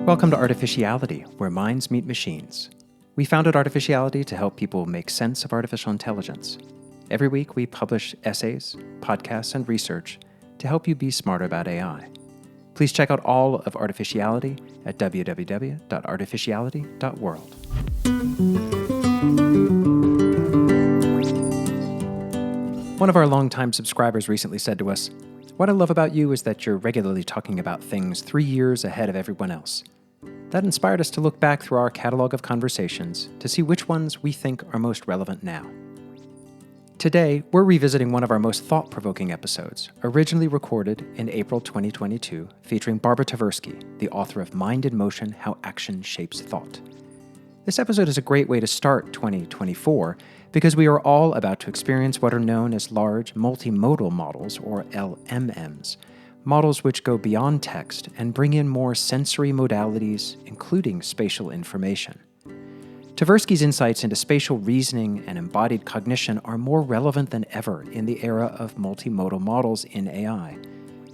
Welcome to Artificiality, where minds meet machines. We founded Artificiality to help people make sense of artificial intelligence. Every week, we publish essays, podcasts, and research to help you be smarter about AI. Please check out all of Artificiality at www.artificiality.world. One of our longtime subscribers recently said to us, "What I love about you is that you're regularly talking about things 3 years ahead of everyone else." That inspired us to look back through our catalog of conversations to see which ones we think are most relevant now. Today, we're revisiting one of our most thought-provoking episodes, originally recorded in April 2022, featuring Barbara Tversky, the author of Mind in Motion: How Action Shapes Thought. This episode is a great way to start 2024 because we are all about to experience what are known as Large Multimodal Models, or LMMs, models which go beyond text and bring in more sensory modalities, including spatial information. Tversky's insights into spatial reasoning and embodied cognition are more relevant than ever in the era of multimodal models in AI.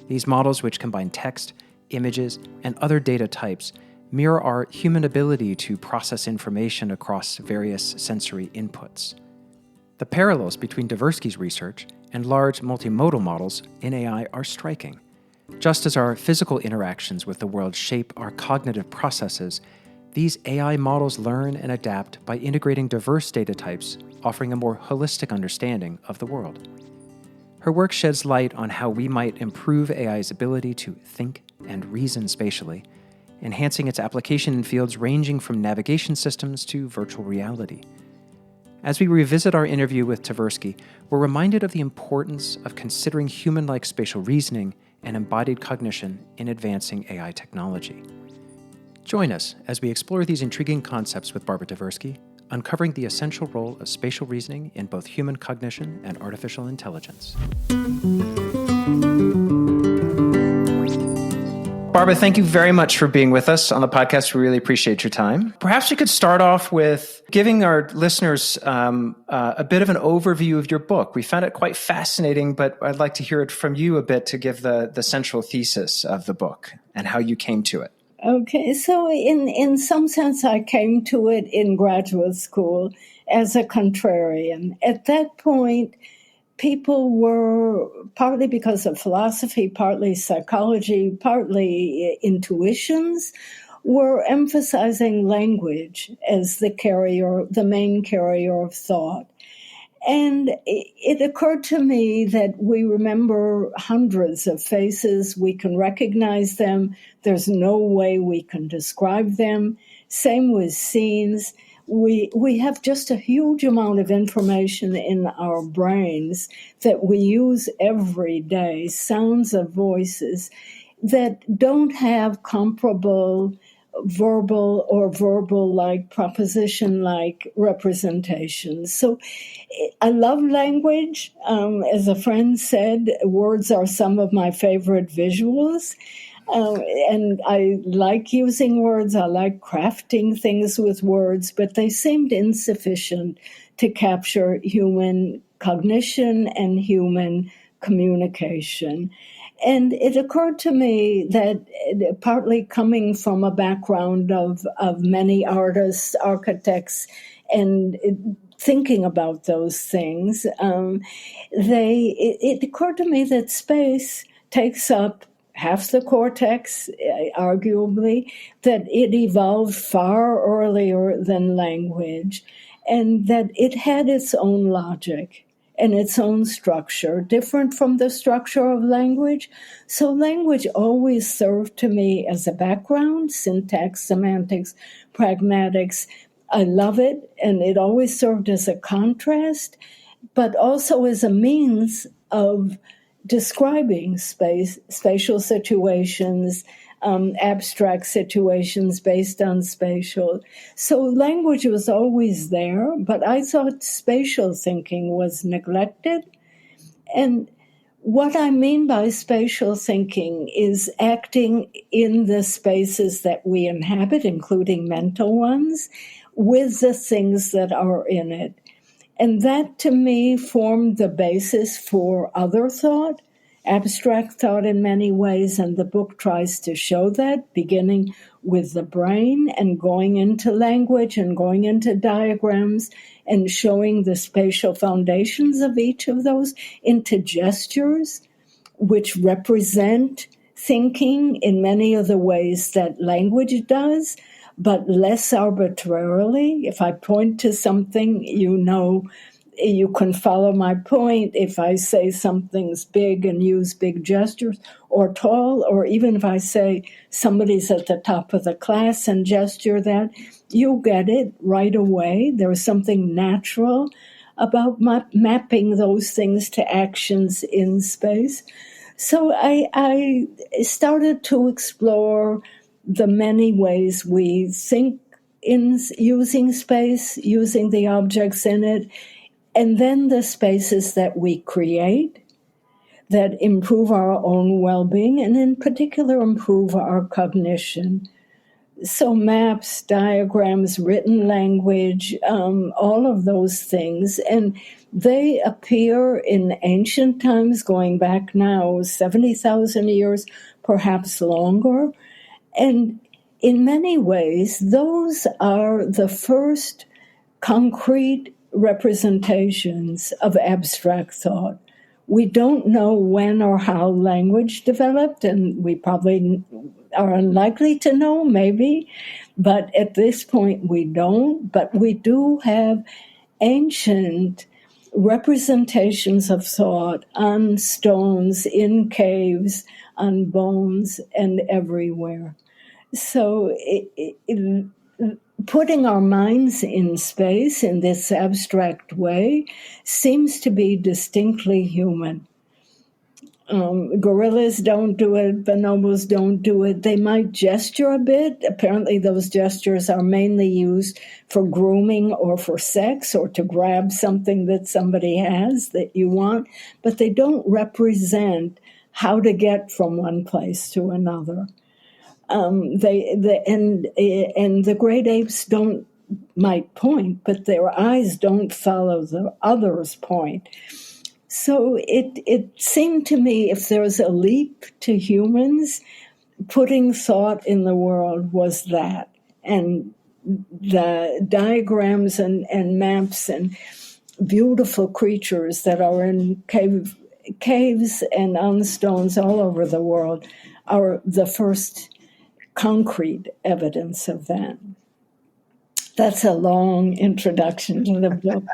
These models, which combine text, images, and other data types, mirror our human ability to process information across various sensory inputs. The parallels between Tversky's research and large multimodal models in AI are striking. Just as our physical interactions with the world shape our cognitive processes, these AI models learn and adapt by integrating diverse data types, offering a more holistic understanding of the world. Her work sheds light on how we might improve AI's ability to think and reason spatially, enhancing its application in fields ranging from navigation systems to virtual reality. As we revisit our interview with Tversky, we're reminded of the importance of considering human-like spatial reasoning and embodied cognition in advancing AI technology. Join us as we explore these intriguing concepts with Barbara Tversky, uncovering the essential role of spatial reasoning in both human cognition and artificial intelligence. Barbara, thank you very much for being with us on the podcast. We really appreciate your time. Perhaps you could start off with giving our listeners a bit of an overview of your book. We found it quite fascinating, but I'd like to hear it from you a bit to give the central thesis of the book and how you came to it. Okay, so in some sense, I came to it in graduate school as a contrarian. At that point, people were, partly because of philosophy, partly psychology, partly intuitions, were emphasizing language as the main carrier of thought. And it occurred to me that we remember hundreds of faces. We can recognize them. There's no way we can describe them. Same with scenes. We have just a huge amount of information in our brains that we use every day, sounds of voices that don't have comparable verbal or verbal-like, proposition-like representations. So I love language. As a friend said, words are some of my favorite visuals. And I like using words. I like crafting things with words, but they seemed insufficient to capture human cognition and human communication. And it occurred to me that partly coming from a background of many artists, architects, and thinking about those things, it occurred to me that space takes up half the cortex, arguably, that it evolved far earlier than language, and that it had its own logic and its own structure, different from the structure of language. So language always served to me as a background, syntax, semantics, pragmatics. I love it, and it always served as a contrast, but also as a means of describing spatial situations, abstract situations based on spatial. So language was always there, but I thought spatial thinking was neglected. And what I mean by spatial thinking is acting in the spaces that we inhabit, including mental ones, with the things that are in it. And that, to me, formed the basis for other thought abstract thought in many ways, and the book tries to show that, beginning with the brain and going into language and going into diagrams and showing the spatial foundations of each of those into gestures, which represent thinking in many of the ways that language does, but less arbitrarily. If I point to something, you can follow my point. If I say something's big and use big gestures, or tall, or even if I say somebody's at the top of the class and gesture that, you get it right away. There's something natural about mapping those things to actions in space. So I started to explore the many ways we think in using space, using the objects in it, and then the spaces that we create that improve our own well-being, and in particular improve our cognition. So maps, diagrams, written language, all of those things. And they appear in ancient times, going back now 70,000 years, perhaps longer. And in many ways, those are the first concrete representations of abstract thought. We don't know when or how language developed, and we probably are unlikely to know, maybe, but at this point we don't. But we do have ancient representations of thought on stones, in caves, on bones, and everywhere. So putting our minds in space in this abstract way seems to be distinctly human. Gorillas don't do it, bonobos don't do it. They might gesture a bit. Apparently those gestures are mainly used for grooming or for sex or to grab something that somebody has that you want, but they don't represent how to get from one place to another. And the great apes might point, but their eyes don't follow the other's point. So it seemed to me, if there's a leap to humans, putting thought in the world was that. And the diagrams and maps and beautiful creatures that are in caves and on stones all over the world are the first concrete evidence of that. That's a long introduction to the book.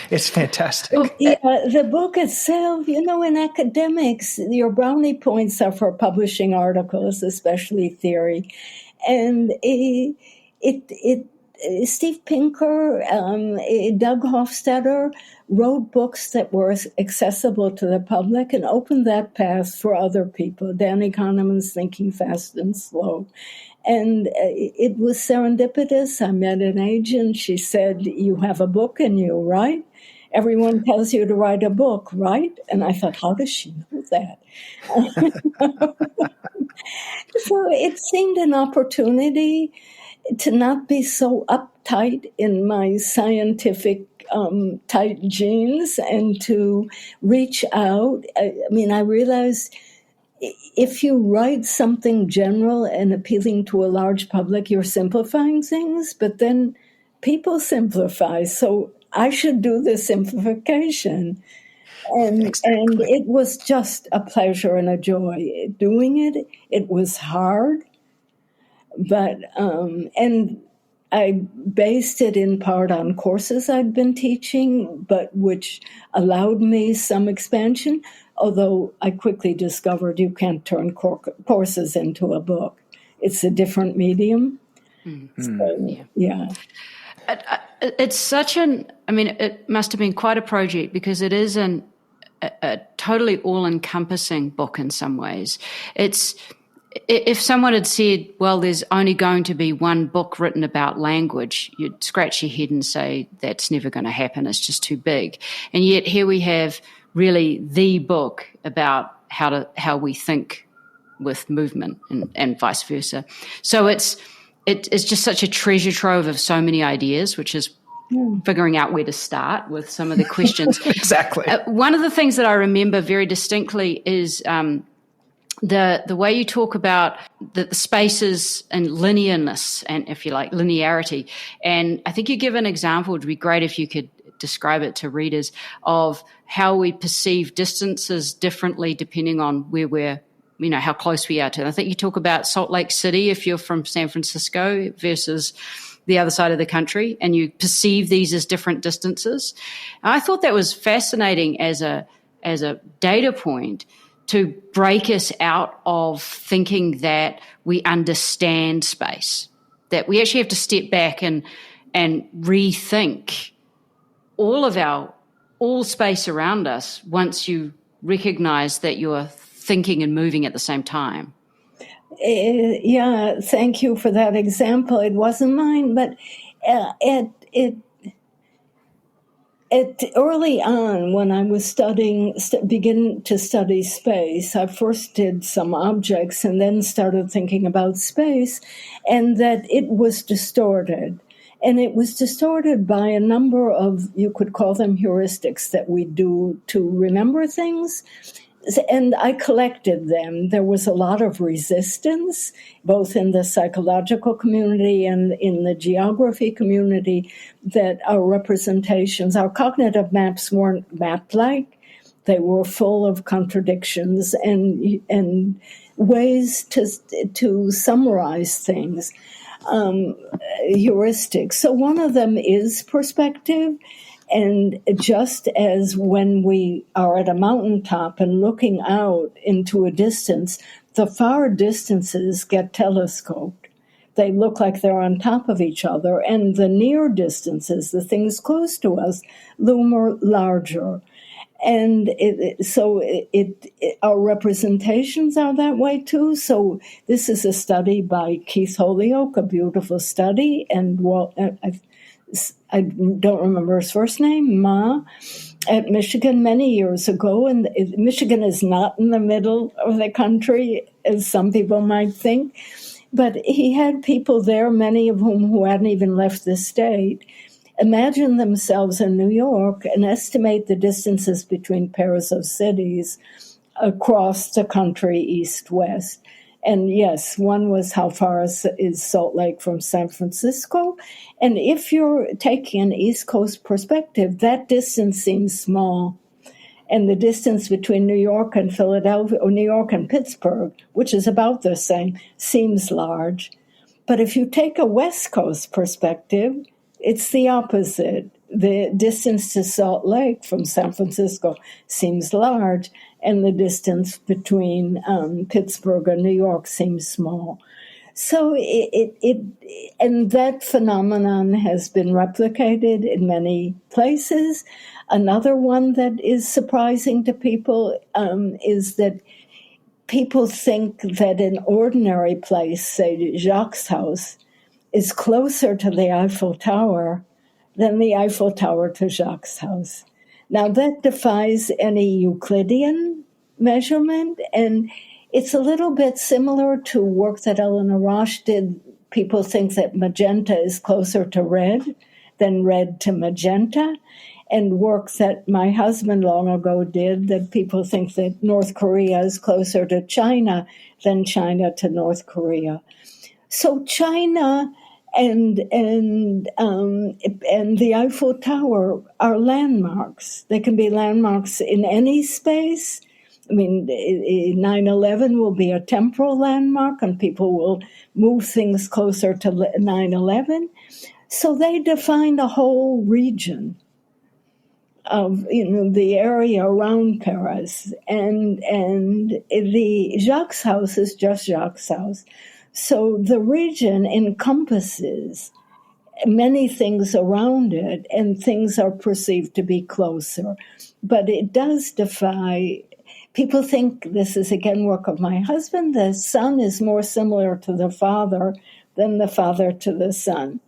It's fantastic. Yeah, the book itself, in academics, your brownie points are for publishing articles, especially theory. And Steve Pinker, Doug Hofstadter wrote books that were accessible to the public and opened that path for other people. Danny Kahneman's Thinking Fast and Slow. And it was serendipitous. I met an agent. She said, "You have a book in you, right? Everyone tells you to write a book, right?" And I thought, how does she know that? So it seemed an opportunity to not be so uptight in my scientific tight genes and to reach out. I realized if you write something general and appealing to a large public, you're simplifying things, but then people simplify. So I should do the simplification. And it was just a pleasure and a joy doing it. It was hard, but and I based it in part on courses I'd been teaching, but which allowed me some expansion, although I quickly discovered you can't turn courses into a book. It's a different medium. Mm-hmm. So, yeah. It's such it must have been quite a project because it is a totally all-encompassing book in some ways. If someone had said, well, there's only going to be one book written about language, you'd scratch your head and say, that's never going to happen. It's just too big. And yet here we have really the book about how we think with movement and vice versa. So it's just such a treasure trove of so many ideas, which is figuring out where to start with some of the questions. Exactly. One of the things that I remember very distinctly is the way you talk about the spaces and linearness and, if you like, linearity. And I think you give an example. It would be great if you could describe it to readers of how we perceive distances differently depending on where we're, how close we are to. And I think you talk about Salt Lake City if you're from San Francisco versus the other side of the country, and you perceive these as different distances. I thought that was fascinating as a data point to break us out of thinking that we understand space, that we actually have to step back and rethink all space around us once you recognize that you're thinking and moving at the same time. Yeah, thank you for that example. It wasn't mine, but early on, when I was beginning to study space, I first did some objects and then started thinking about space, and that it was distorted. And it was distorted by a number of, you could call them heuristics, that we do to remember things. And I collected them. There was a lot of resistance, both in the psychological community and in the geography community, that our representations, our cognitive maps weren't map-like. They were full of contradictions and ways to summarize things, heuristics. So one of them is perspective. And just as when we are at a mountaintop and looking out into a distance, the far distances get telescoped. They look like they're on top of each other. And the near distances, the things close to us, loom larger. And our representations are that way too. So this is a study by Keith Holyoke, a beautiful study, and I don't remember his first name, at Michigan many years ago. And Michigan is not in the middle of the country, as some people might think. But he had people there, many of who hadn't even left the state, imagine themselves in New York and estimate the distances between pairs of cities across the country, east-west. And yes, one was how far is Salt Lake from San Francisco? And if you're taking an East Coast perspective, that distance seems small. And the distance between New York and Philadelphia, or New York and Pittsburgh, which is about the same, seems large. But if you take a West Coast perspective, it's the opposite. The distance to Salt Lake from San Francisco seems large, and the distance between Pittsburgh and New York seems small. So and that phenomenon has been replicated in many places. Another one that is surprising to people is that people think that an ordinary place, say Jacques' house, is closer to the Eiffel Tower than the Eiffel Tower to Jacques' house. Now, that defies any Euclidean measurement, and it's a little bit similar to work that Eleanor Roche did. People think that magenta is closer to red than red to magenta, and work that my husband long ago did, that people think that North Korea is closer to China than China to North Korea. So China and the Eiffel Tower are landmarks. They can be landmarks in any space. I mean, 9/11 will be a temporal landmark, and people will move things closer to 9/11. So they define the whole region of the area around Paris, and the Jacques' house is just Jacques' house. So the region encompasses many things around it, and things are perceived to be closer. But it does defy. People think this is, again, work of my husband. The son is more similar to the father than the father to the son.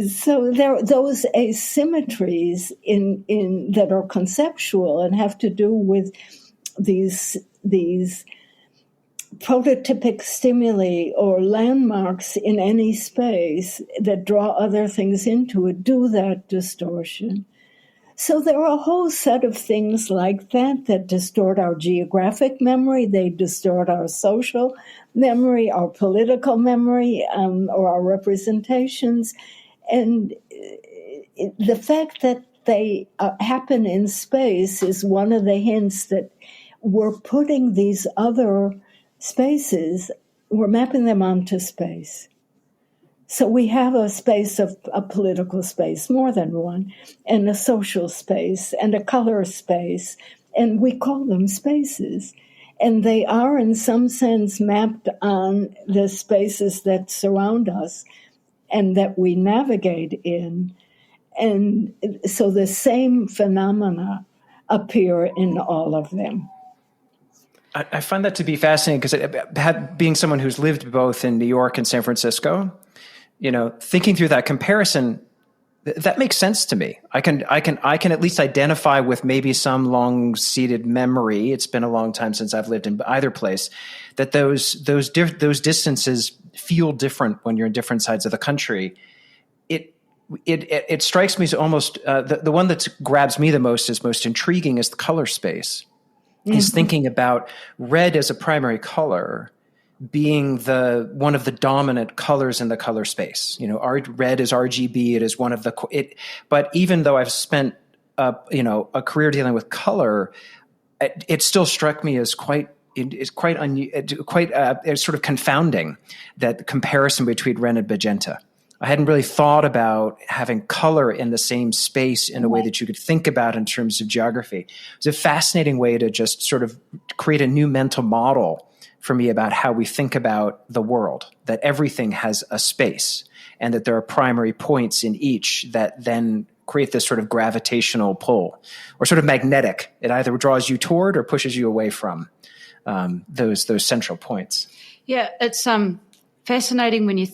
So there are those asymmetries in that are conceptual and have to do with these prototypic stimuli or landmarks in any space that draw other things into it do that distortion. So there are a whole set of things like that distort our geographic memory, they distort our social memory, our political memory, or our representations. And the fact that they happen in space is one of the hints that we're putting these other spaces, we're mapping them onto space. So we have a space of a political space, more than one, and a social space and a color space, and we call them spaces. And they are, in some sense, mapped on the spaces that surround us and that we navigate in. And so the same phenomena appear in all of them. I find that to be fascinating because being someone who's lived both in New York and San Francisco, thinking through that comparison, that makes sense to me. I can at least identify with maybe some long-seated memory. It's been a long time since I've lived in either place. That those distances feel different when you're in different sides of the country. It strikes me as almost the one that grabs me the most intriguing is the color space. Mm-hmm. Is thinking about red as a primary color being one of the dominant colors in the color space. Red is RGB. It is one of but even though I've spent a career dealing with color, it still struck me as quite sort of confounding, that comparison between red and magenta. I hadn't really thought about having color in the same space in a way that you could think about in terms of geography. It's a fascinating way to just sort of create a new mental model for me about how we think about the world, that everything has a space and that there are primary points in each that then create this sort of gravitational pull or sort of magnetic. It either draws you toward or pushes you away from those central points. Yeah, it's fascinating when you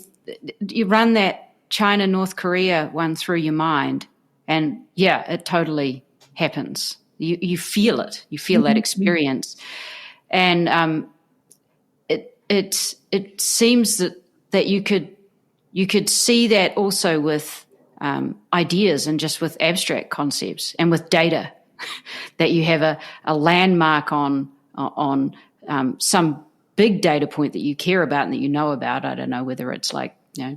run that China-North Korea one through your mind, and it totally happens. You feel it. You feel that experience. And it seems that you could see that also with ideas and just with abstract concepts and with data, that you have a landmark on some big data point that you care about and that you know about. I don't know whether it's like,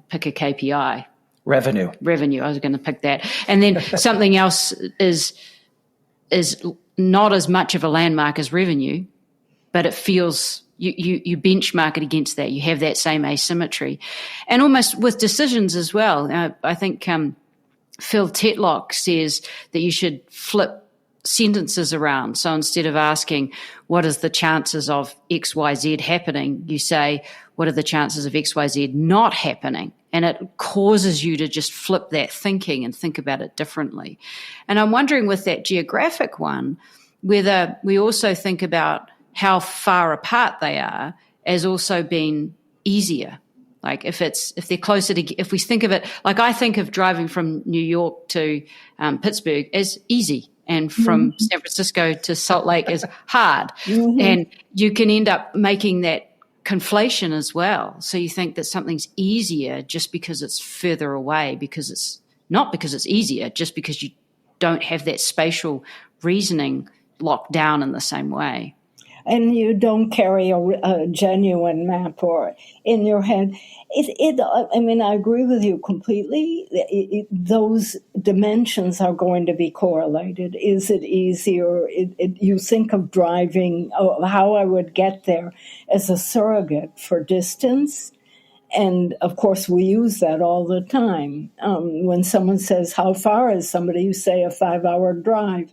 pick a KPI. Revenue. I was going to pick that. And then something else is not as much of a landmark as revenue, but it feels you benchmark it against that. You have that same asymmetry. And almost with decisions as well. I think Phil Tetlock says that you should flip sentences around. So instead of asking, what is the chances of XYZ happening, you say, what are the chances of XYZ not happening? And it causes you to just flip that thinking and think about it differently. And I'm wondering with that geographic one, whether we also think about how far apart they are as also being easier. Like if they're closer if we think of it, like I think of driving from New York to Pittsburgh as easy, and from San Francisco to Salt Lake is hard. Mm-hmm. And you can end up making that conflation as well. So you think that something's easier just because it's further away, because it's not because it's easier, just because you don't have that spatial reasoning locked down in the same way. And you don't carry a genuine map or in your head. I agree with you completely. Those dimensions are going to be correlated. Is it easier? You think of driving, how I would get there as a surrogate for distance. And, of course, we use that all the time. When someone says, how far is somebody? You say a 5-hour drive.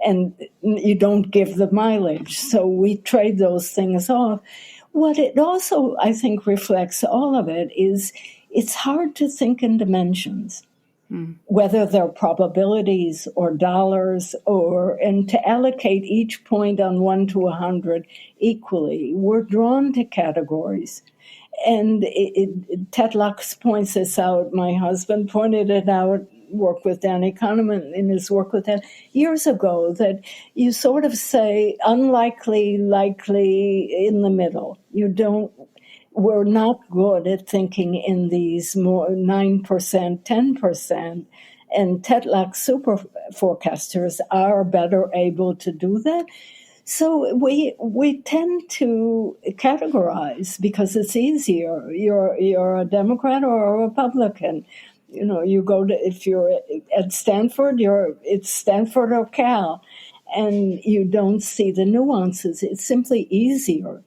And you don't give the mileage. So we trade those things off. What it also, I think, reflects all of it is it's hard to think in dimensions, whether they're probabilities or dollars, and to allocate each point on 1 to 100 equally. We're drawn to categories. And Tetlock points this out. My husband pointed it out work with Danny Kahneman in his work with that years ago, that you sort of say unlikely, likely, in the middle. We're not good at thinking in these more 9%, 10%. And Tetlock super forecasters are better able to do that. So we tend to categorize because it's easier. You're a Democrat or a Republican. You go to, if you're at Stanford, it's Stanford or Cal, and you don't see the nuances. It's simply easier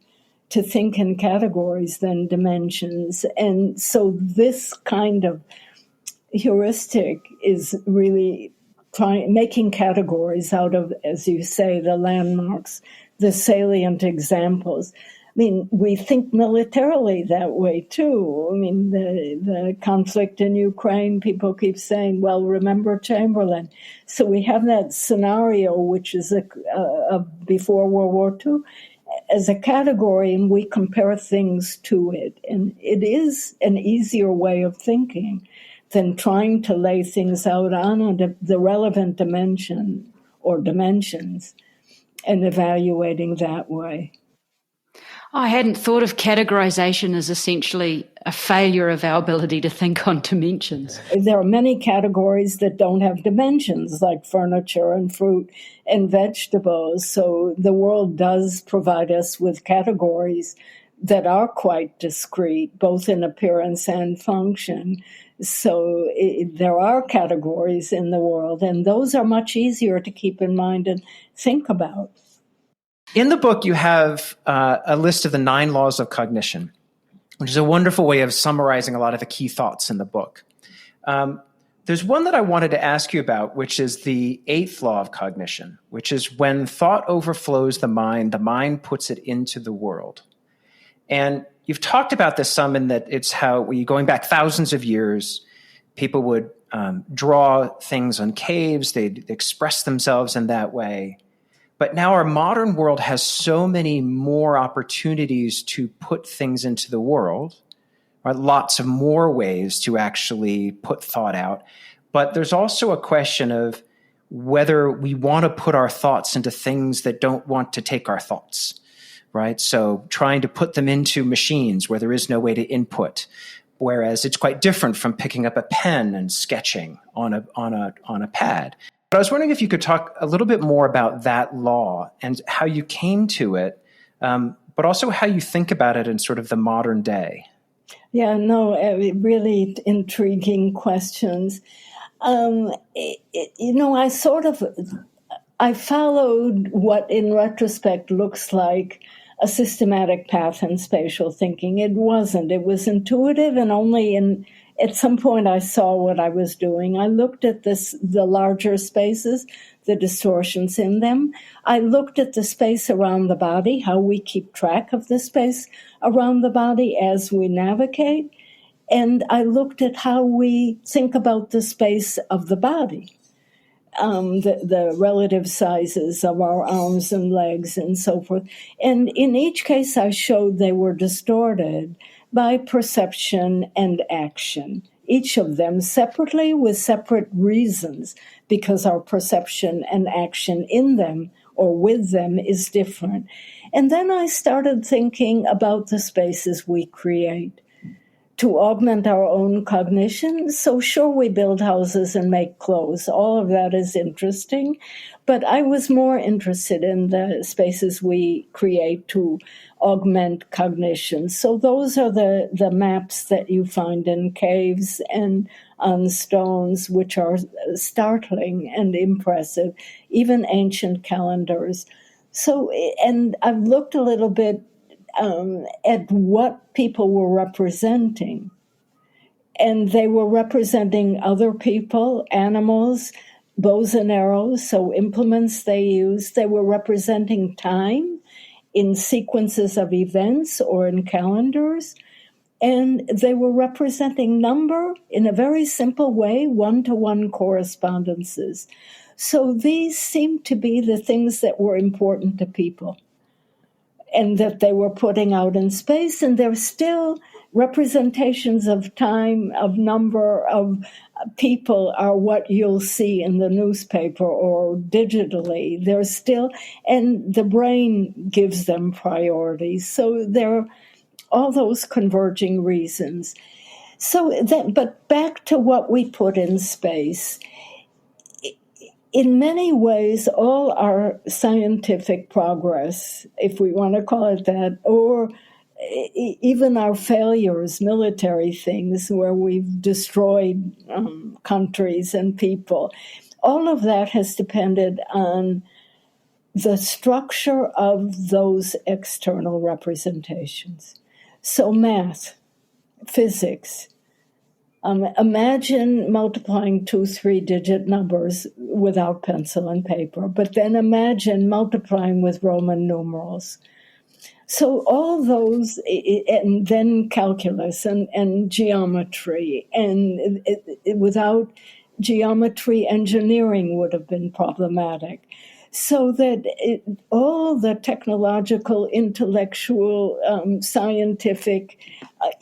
to think in categories than dimensions. And so this kind of heuristic is really making categories out of, as you say, the landmarks, the salient examples. I mean, we think militarily that way too. I mean, the conflict in Ukraine, people keep saying, well, remember Chamberlain. So we have that scenario, which is before World War II, as a category, and we compare things to it. And it is an easier way of thinking than trying to lay things out on the relevant dimension or dimensions and evaluating that way. I hadn't thought of categorization as essentially a failure of our ability to think on dimensions. There are many categories that don't have dimensions, like furniture and fruit and vegetables. So the world does provide us with categories that are quite discrete, both in appearance and function. So there are categories in the world, and those are much easier to keep in mind and think about. In the book, you have a list of the 9 laws of cognition, which is a wonderful way of summarizing a lot of the key thoughts in the book. There's one that I wanted to ask you about, which is the 8th law of cognition, which is when thought overflows the mind puts it into the world. And you've talked about this some in that it's how, going back thousands of years, people would draw things on caves, they'd express themselves in that way. But now our modern world has so many more opportunities to put things into the world, right? Lots of more ways to actually put thought out. But there's also a question of whether we want to put our thoughts into things that don't want to take our thoughts, right? So trying to put them into machines where there is no way to input, whereas it's quite different from picking up a pen and sketching on a pad. But I was wondering if you could talk a little bit more about that law and how you came to it, but also how you think about it in sort of the modern day. Yeah, no, really intriguing questions. I followed what in retrospect looks like a systematic path in spatial thinking. It wasn't. It was intuitive, and only at some point I saw what I was doing. I looked at the larger spaces, the distortions in them. I looked at the space around the body, how we keep track of the space around the body as we navigate. And I looked at how we think about the space of the body, the relative sizes of our arms and legs and so forth. And in each case, I showed they were distorted by perception and action, each of them separately with separate reasons, because our perception and action in them or with them is different. And then I started thinking about the spaces we create to augment our own cognition. So sure, we build houses and make clothes. All of that is interesting. But I was more interested in the spaces we create to augment cognition. So those are the maps that you find in caves and on stones, which are startling and impressive, even ancient calendars. So, and I've looked a little bit at what people were representing. And they were representing other people, animals, bows and arrows, so implements they used. They were representing time in sequences of events or in calendars. And they were representing number in a very simple way, one-to-one correspondences. So these seemed to be the things that were important to people, and that they were putting out in space, and they're still representations of time, of number, of people are what you'll see in the newspaper or digitally. They're still, and the brain gives them priorities. So there are all those converging reasons. But back to what we put in space. In many ways, all our scientific progress, if we want to call it that, or even our failures, military things where we've destroyed countries and people, all of that has depended on the structure of those external representations. So math, physics. Imagine multiplying 2 3-digit numbers without pencil and paper, but then imagine multiplying with Roman numerals. So all those, and then calculus and geometry, and without geometry, engineering would have been problematic. So that all the technological, intellectual, scientific,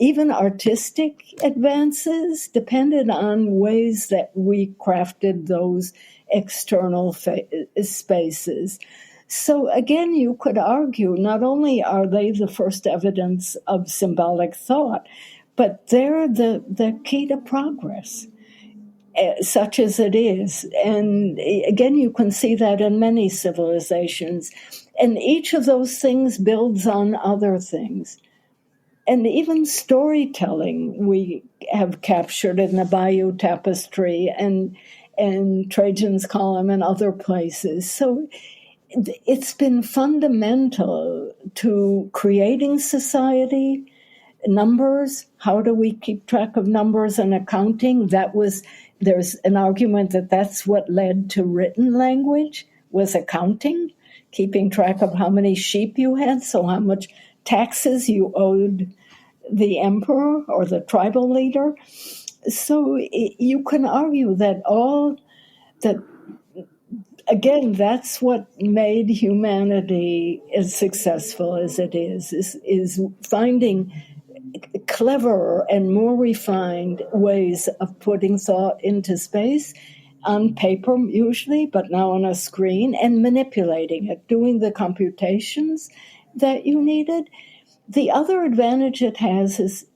even artistic advances depended on ways that we crafted those external spaces. So again, you could argue not only are they the first evidence of symbolic thought, but they're the key to progress, such as it is. And again, you can see that in many civilizations. And each of those things builds on other things. And even storytelling we have captured in the Bayeux Tapestry and Trajan's Column and other places. So it's been fundamental to creating society. Numbers, how do we keep track of numbers and accounting? There's an argument that that's what led to written language, was accounting, keeping track of how many sheep you had, so how much taxes you owed the emperor or the tribal leader. So you can argue that again, that's what made humanity as successful as it is finding cleverer and more refined ways of putting thought into space, on paper usually, but now on a screen, and manipulating it, doing the computations that you needed. The other advantage it has is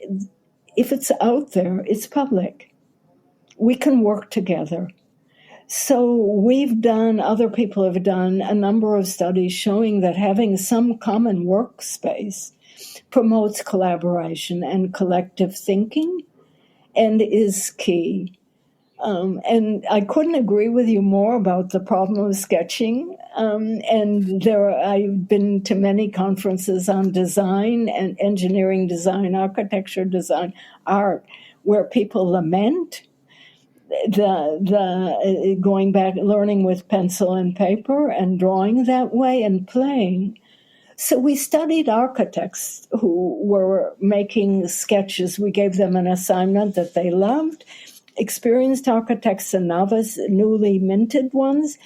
if it's out there, it's public. We can work together. So other people have done a number of studies showing that having some common workspace promotes collaboration and collective thinking and is key. And I couldn't agree with you more about the problem of sketching. I've been to many conferences on design and engineering design, architecture design, art, where people lament the going back, learning with pencil and paper and drawing that way and playing. So we studied architects who were making sketches. We gave them an assignment that they loved, experienced architects and novice, newly minted ones,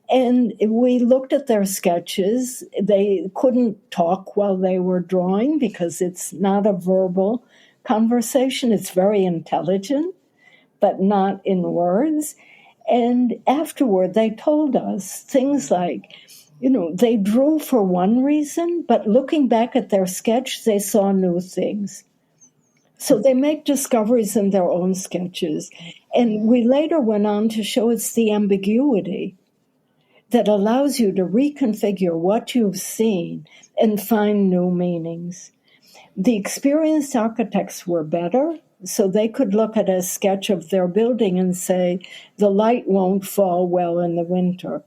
and we looked at their sketches. They couldn't talk while they were drawing because it's not a verbal conversation. It's very intelligent, but not in words. And afterward, they told us things like, they drew for one reason, but looking back at their sketch, they saw new things. So they make discoveries in their own sketches. And we later went on to show it's the ambiguity that allows you to reconfigure what you've seen and find new meanings. The experienced architects were better, so they could look at a sketch of their building and say, the light won't fall well in the winter.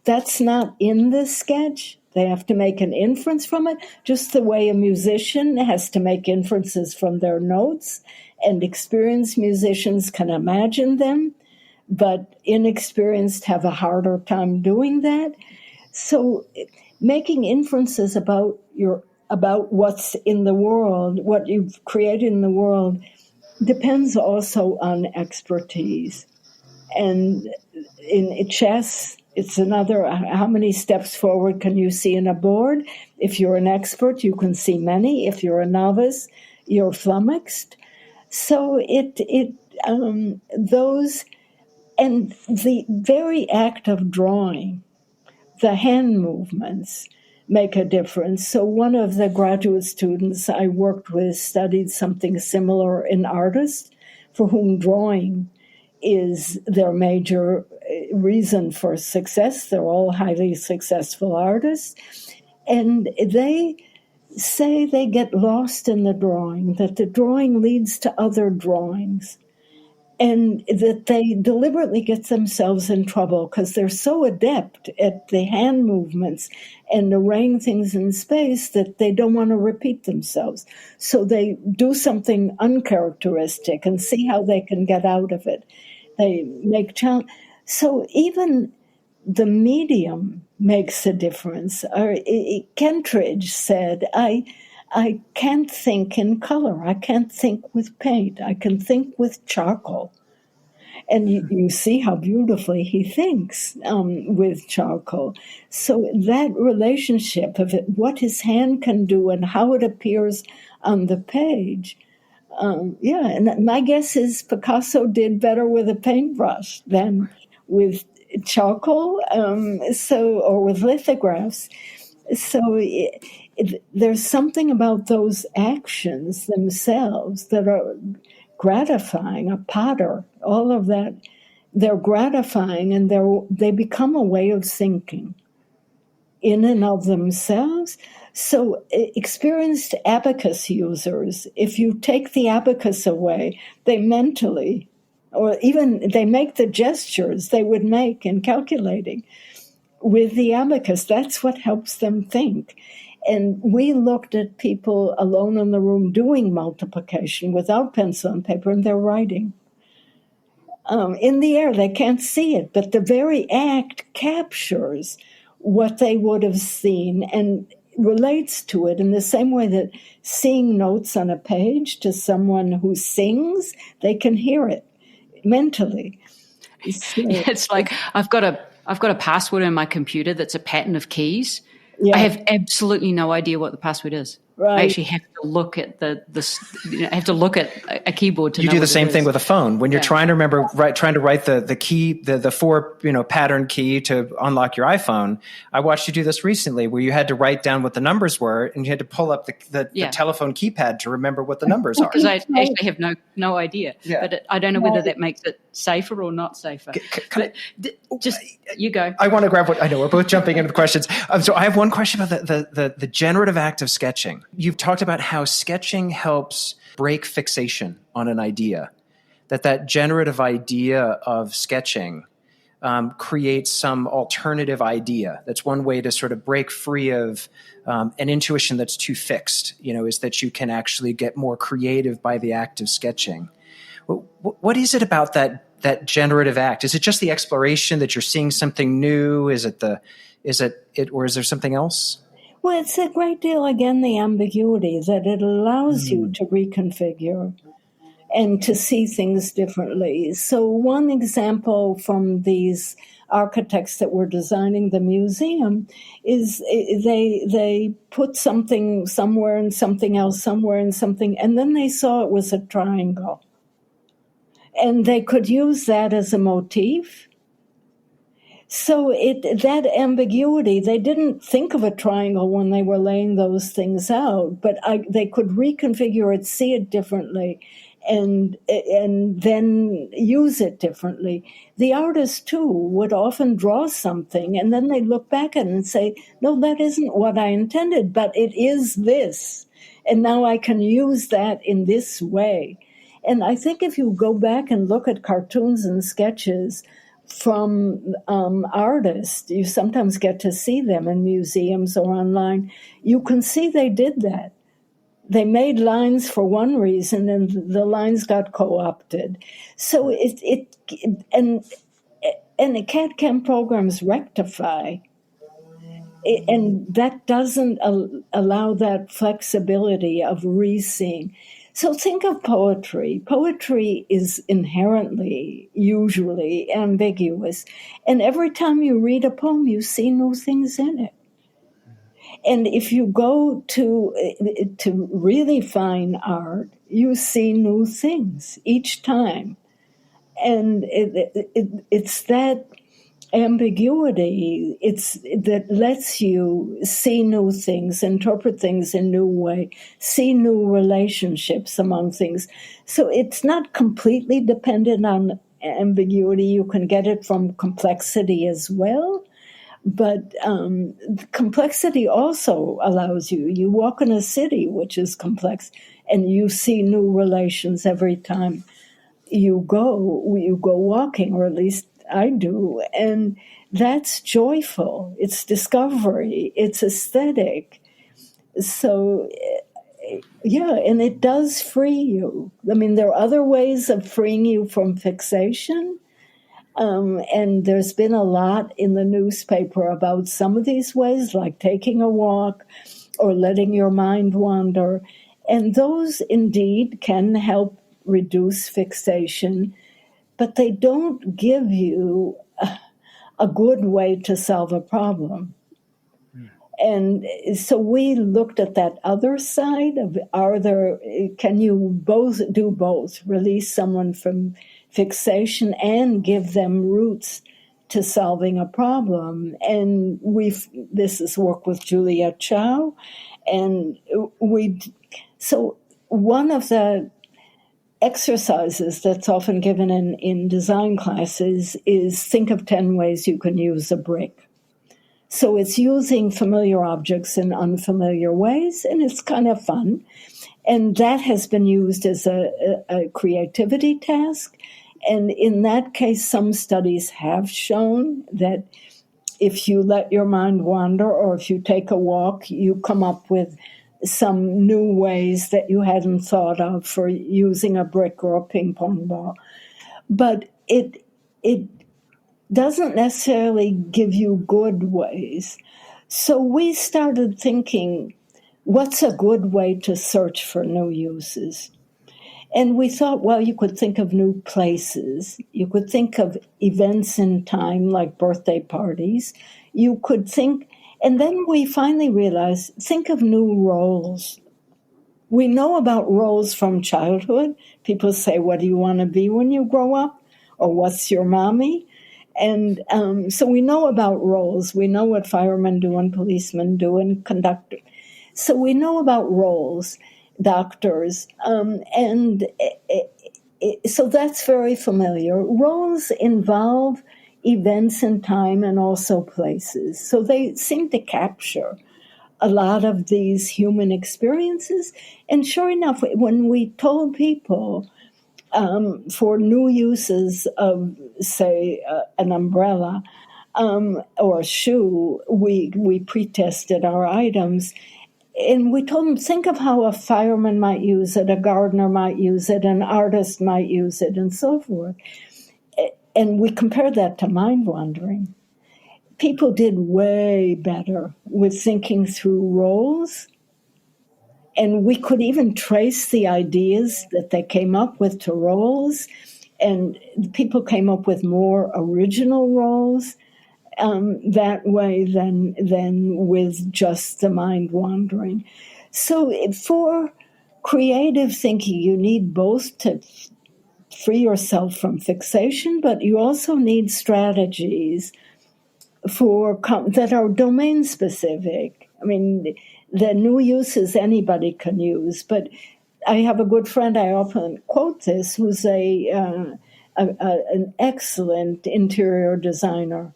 That's not in the sketch. They have to make an inference from it, just the way a musician has to make inferences from their notes, and experienced musicians can imagine them, but inexperienced have a harder time doing that. So making inferences about what's in the world, what you've created in the world, depends also on expertise. And in chess, it's another, how many steps forward can you see in a board? If you're an expert, you can see many. If you're a novice, you're flummoxed. So those, and the very act of drawing, the hand movements make a difference. So one of the graduate students I worked with studied something similar in artists for whom drawing is their major reason for success. They're all highly successful artists. And they say they get lost in the drawing, that the drawing leads to other drawings, and that they deliberately get themselves in trouble because they're so adept at the hand movements and arraying things in space that they don't want to repeat themselves. So they do something uncharacteristic and see how they can get out of it. They make challenge. So even the medium makes a difference. Kentridge said, I can't think in color. I can't think with paint. I can think with charcoal. And you see how beautifully he thinks with charcoal. So that relationship of what his hand can do and how it appears on the page. And my guess is Picasso did better with a paintbrush than with charcoal, or with lithographs. So there's something about those actions themselves that are gratifying. A potter, all of that, they're gratifying, and they become a way of thinking in and of themselves. So experienced abacus users, if you take the abacus away, they mentally, or even they make the gestures they would make in calculating with the abacus. That's what helps them think. And we looked at people alone in the room doing multiplication without pencil and paper, and they're writing. In the air, they can't see it, but the very act captures what they would have seen and relates to it in the same way that seeing notes on a page to someone who sings, they can hear it mentally. So, it's like I've got a password in my computer that's a pattern of keys. yeah. I have absolutely no idea what the password is. Right. I actually have to look at I have to look at a keyboard to know. You do the what same it thing is. with a phone when you're trying to remember, trying to write the key, the 4 pattern key to unlock your iPhone. I watched you do this recently, where you had to write down what the numbers were, and you had to pull up the telephone keypad to remember what the numbers are. Because I actually have no idea, but I don't know whether that makes it safer or not safer. You go. I want to grab what I know. We're both jumping into the questions. So I have one question about the generative act of sketching. You've talked about how sketching helps break fixation on an idea, that generative idea of sketching creates some alternative idea. That's one way to sort of break free of an intuition that's too fixed, is that you can actually get more creative by the act of sketching. What is it about that generative act? Is it just the exploration that you're seeing something new? Is it or is there something else? Well, it's a great deal, again, the ambiguity that it allows you to reconfigure and to see things differently. So one example from these architects that were designing the museum is they put something somewhere and something else somewhere and something, and then they saw it was a triangle. And they could use that as a motif. So that ambiguity, they didn't think of a triangle when they were laying those things out, but they could reconfigure it, see it differently, and then use it differently. The artist, too, would often draw something, and then they look back at it and say, no, that isn't what I intended, but it is this. And now I can use that in this way. And I think if you go back and look at cartoons and sketches from artists, you sometimes get to see them in museums or online, you can see they did that. They made lines for one reason, and the lines got co-opted. So and CAD/CAM programs rectify, and that doesn't allow that flexibility of re-seeing. So think of poetry. Poetry is inherently, usually, ambiguous. And every time you read a poem, you see new things in it. And if you go to really fine art, you see new things each time. And it's that ambiguity that lets you see new things, interpret things in new way, see new relationships among things. So it's not completely dependent on ambiguity. You can get it from complexity as well. But complexity also allows you walk in a city which is complex, and you see new relations every time you go walking, or at least I do, and that's joyful. It's discovery. It's aesthetic. So, yeah, and it does free you. I mean, there are other ways of freeing you from fixation, and there's been a lot in the newspaper about some of these ways, like taking a walk or letting your mind wander, and those indeed can help reduce fixation, but they don't give you a good way to solve a problem. And so we looked at that other side of, can you both do both, release someone from fixation and give them roots to solving a problem? And this is work with Juliet Chow, and so one of the exercises that's often given in design classes is think of 10 ways you can use a brick. So it's using familiar objects in unfamiliar ways, and it's kind of fun. And that has been used as a creativity task. And in that case, some studies have shown that if you let your mind wander, or if you take a walk, you come up with some new ways that you hadn't thought of for using a brick or a ping pong ball. But it doesn't necessarily give you good ways. So we started thinking, what's a good way to search for new uses? And we thought, well, you could think of new places. You could think of events in time, like birthday parties. You could think, and then we finally realized, think of new roles. We know about roles from childhood. People say, what do you want to be when you grow up? Or what's your mommy? And so we know about roles. We know what firemen do and policemen do and conductors. So we know about roles, doctors. So that's very familiar. Roles involve events in time and also places. So they seem to capture a lot of these human experiences. And sure enough, when we told people for new uses of, say, an umbrella or a shoe, we pre-tested our items. And we told them, think of how a fireman might use it, a gardener might use it, an artist might use it, and so forth. And we compared that to mind wandering. People did way better with thinking through roles. And we could even trace the ideas that they came up with to roles. And people came up with more original roles that way than with just the mind wandering. So for creative thinking, you need both to free yourself from fixation, but you also need strategies that are domain specific. I mean, the new uses anybody can use, but I have a good friend, I often quote this, who's an excellent interior designer.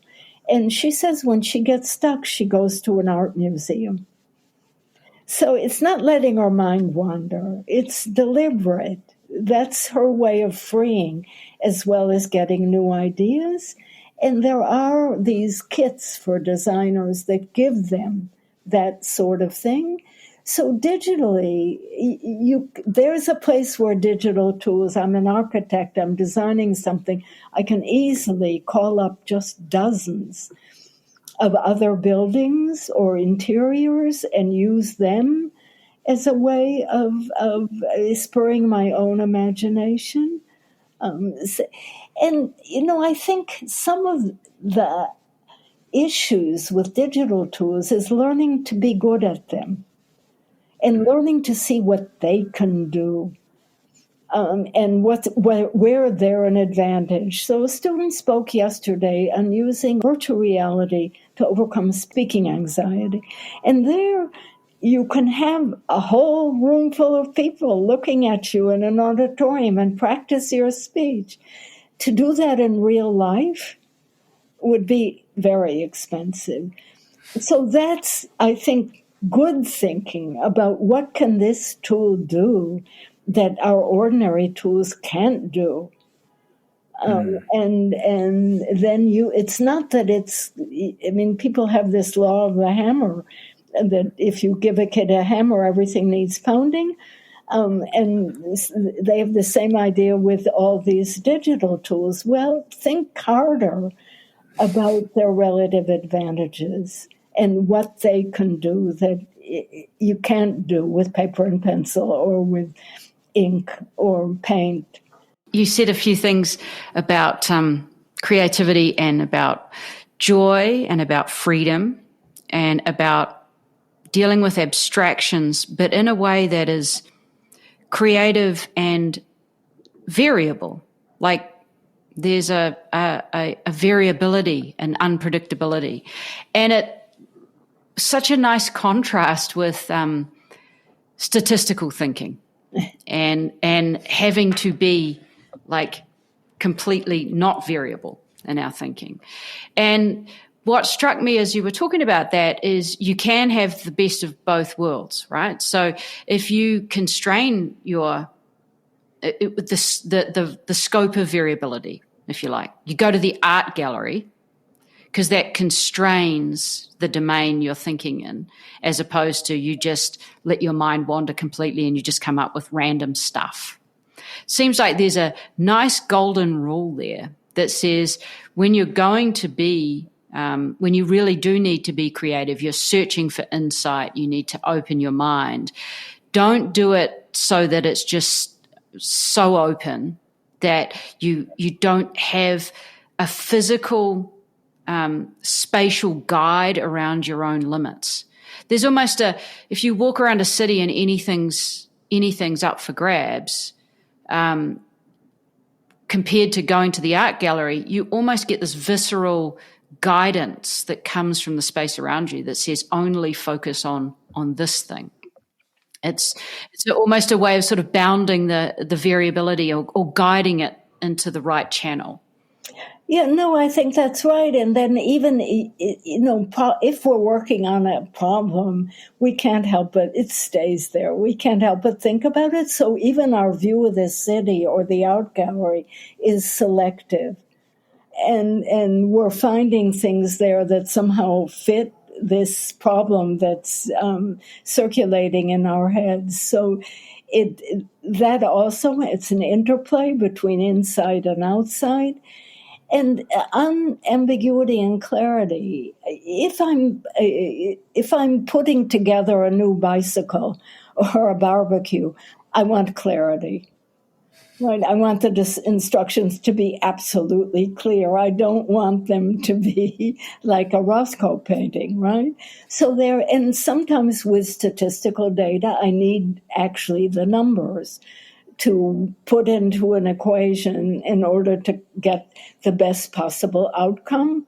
And she says when she gets stuck, she goes to an art museum. So it's not letting her mind wander. It's deliberate. That's her way of freeing, as well as getting new ideas. And there are these kits for designers that give them that sort of thing. So digitally, there's a place where digital tools, I'm an architect, I'm designing something, I can easily call up just dozens of other buildings or interiors and use them as a way of spurring my own imagination. And, I think some of the issues with digital tools is learning to be good at them and learning to see what they can do. And where they're an advantage. So a student spoke yesterday on using virtual reality to overcome speaking anxiety. And there you can have a whole room full of people looking at you in an auditorium and practice your speech. To do that in real life would be very expensive. So that's, I think, good thinking about what can this tool do that our ordinary tools can't do. And then it's not that people have this law of the hammer, that if you give a kid a hammer, everything needs pounding. And they have the same idea with all these digital tools. Well, think harder about their relative advantages and what they can do that you can't do with paper and pencil or with ink or paint. You said a few things about creativity and about joy and about freedom and about dealing with abstractions, but in a way that is creative and variable. Like there's a variability and unpredictability. And it such a nice contrast with statistical thinking and having to be like completely not variable in our thinking. And what struck me as you were talking about that is you can have the best of both worlds, right? So if you constrain the scope of variability, if you like, you go to the art gallery because that constrains the domain you're thinking in, as opposed to you just let your mind wander completely and you just come up with random stuff. Seems like there's a nice golden rule there that says when you're going to be, when you really do need to be creative, you're searching for insight, you need to open your mind. Don't do it so that it's just so open that you don't have a physical spatial guide around your own limits. There's almost if you walk around a city and anything's up for grabs, compared to going to the art gallery, you almost get this visceral guidance that comes from the space around you that says only focus on this thing. It's almost a way of sort of bounding the variability or guiding it into the right channel. Yeah, no, I think that's right. And then even, if we're working on a problem, we can't help it stays there. We can't help but think about it. So even our view of the city or the art gallery is selective. And we're finding things there that somehow fit this problem that's circulating in our heads. So that also, it's an interplay between inside and outside. And on ambiguity and clarity, if I'm putting together a new bicycle or a barbecue, I want clarity. Right? I want the instructions to be absolutely clear. I don't want them to be like a Roscoe painting, right? So and sometimes with statistical data, I need actually the numbers to put into an equation in order to get the best possible outcome.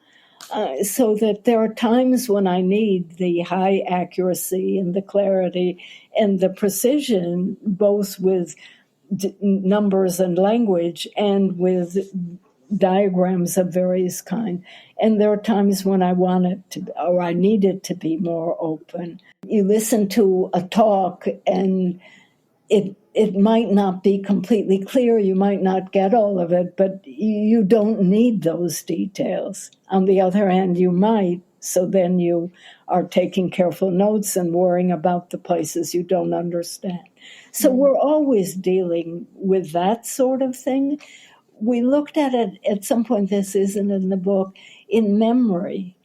So that there are times when I need the high accuracy and the clarity and the precision, both with numbers and language and with diagrams of various kind. And there are times when I want it to, or I need it to be more open. You listen to a talk and it might not be completely clear. You might not get all of it, but you don't need those details. On the other hand, you might. So then you are taking careful notes and worrying about the places you don't understand. So we're always dealing with that sort of thing. We looked at it at some point, this isn't in the book, in memory.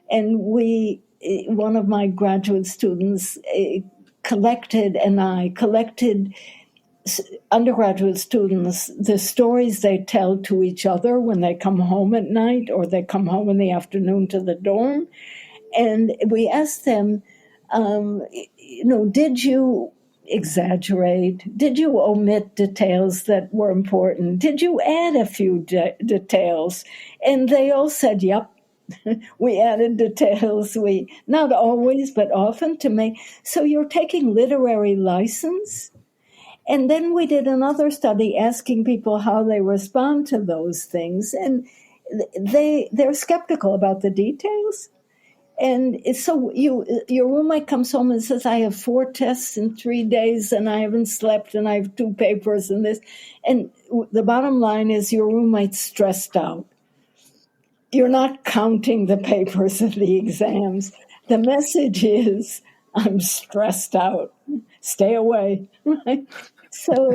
And one of my graduate students collected undergraduate students, the stories they tell to each other when they come home at night or they come home in the afternoon to the dorm. And we asked them, did you exaggerate? Did you omit details that were important? Did you add a few details? And they all said, yep. We added details. We not always, but often to make. So you're taking literary license. And then we did another study asking people how they respond to those things, and they're skeptical about the details. And so your roommate comes home and says, I have 4 tests in 3 days, and I haven't slept, and I have 2 papers and this. And the bottom line is your roommate's stressed out. You're not counting the papers of the exams. The message is, I'm stressed out. Stay away. Right? So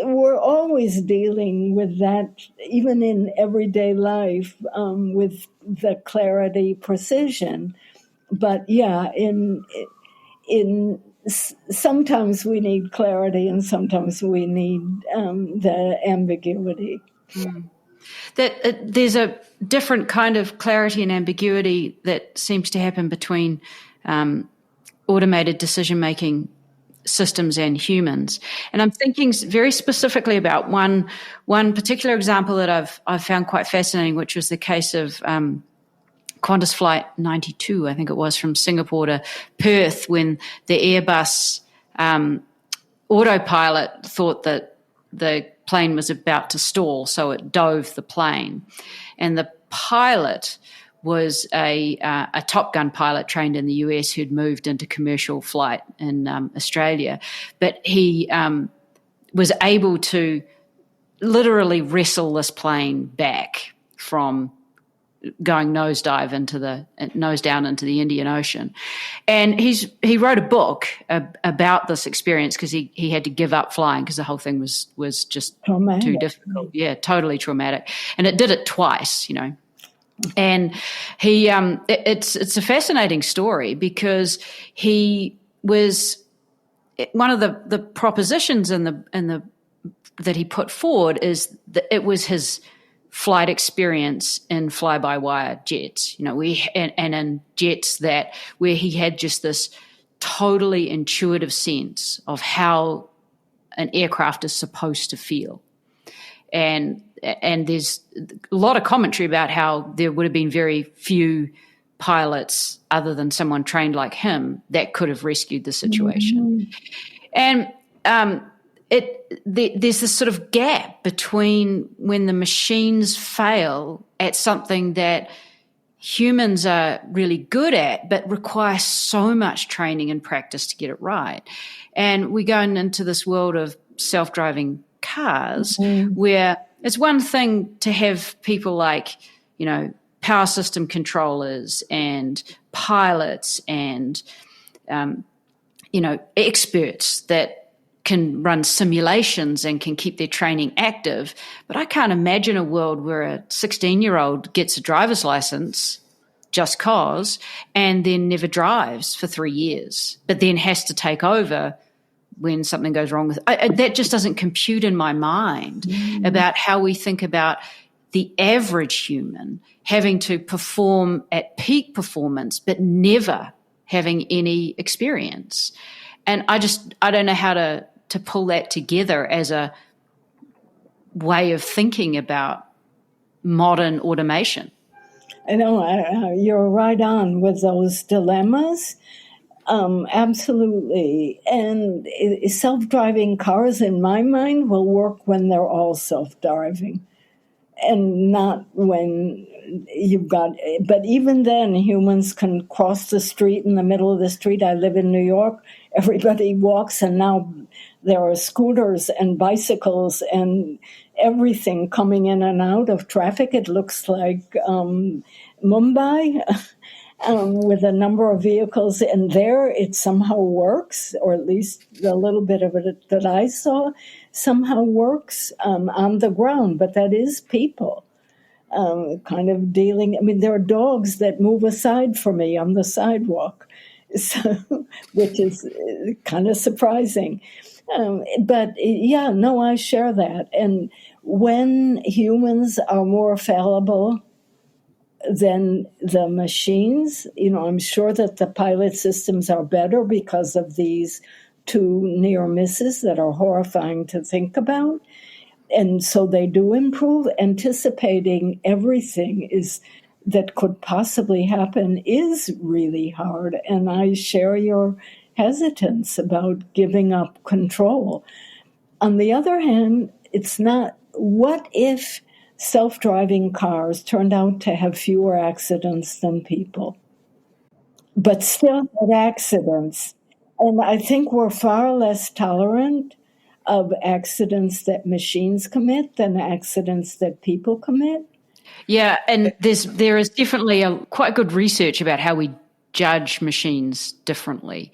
we're always dealing with that, even in everyday life, with the clarity, precision. But yeah, in sometimes we need clarity, and sometimes we need the ambiguity. That there's a different kind of clarity and ambiguity that seems to happen between automated decision-making systems and humans. And I'm thinking very specifically about one particular example that I've found quite fascinating, which was the case of Qantas Flight 92, I think it was, from Singapore to Perth, when the Airbus autopilot thought that the plane was about to stall, so it dove the plane. And the pilot was a Top Gun pilot trained in the US who'd moved into commercial flight in Australia. But he was able to literally wrestle this plane back from going nose down into the Indian Ocean. And he wrote a book about this experience because he had to give up flying because the whole thing was just traumatic. Too difficult. Yeah, totally traumatic. And it did it twice, And he it's a fascinating story because he was one of the propositions in the that he put forward is that it was his flight experience in fly-by-wire jets, and in jets that where he had just this totally intuitive sense of how an aircraft is supposed to feel. And there's a lot of commentary about how there would have been very few pilots other than someone trained like him that could have rescued the situation. Mm-hmm. And there's this sort of gap between when the machines fail at something that humans are really good at but require so much training and practice to get it right. And we're going into this world of self-driving cars, mm-hmm. where it's one thing to have people like, power system controllers and pilots and, experts that can run simulations and can keep their training active. But I can't imagine a world where a 16-year-old gets a driver's license just cause and then never drives for 3 years, but then has to take over when something goes wrong with it. That just doesn't compute in my mind about how we think about the average human having to perform at peak performance but never having any experience. And I don't know how to pull that together as a way of thinking about modern automation. I know you're right on with those dilemmas. Absolutely. And self-driving cars, in my mind, will work when they're all self-driving and not when you've got, but even then humans can cross the street in the middle of the street. I live in New York. Everybody walks, and now there are scooters and bicycles and everything coming in and out of traffic. It looks like Mumbai with a number of vehicles, and there it somehow works, or at least the little bit of it that I saw somehow works on the ground. But that is people kind of dealing. I mean, there are dogs that move aside for me on the sidewalk, so which is kind of surprising. But yeah, no, I share that. And when humans are more fallible than the machines, I'm sure that the pilot systems are better because of these two near misses that are horrifying to think about. And so they do improve. Anticipating everything that could possibly happen is really hard. And I share your hesitance about giving up control. On the other hand, it's not, what if self-driving cars turned out to have fewer accidents than people, but still had accidents? And I think we're far less tolerant of accidents that machines commit than accidents that people commit. Yeah, and there is definitely quite good research about how we judge machines differently,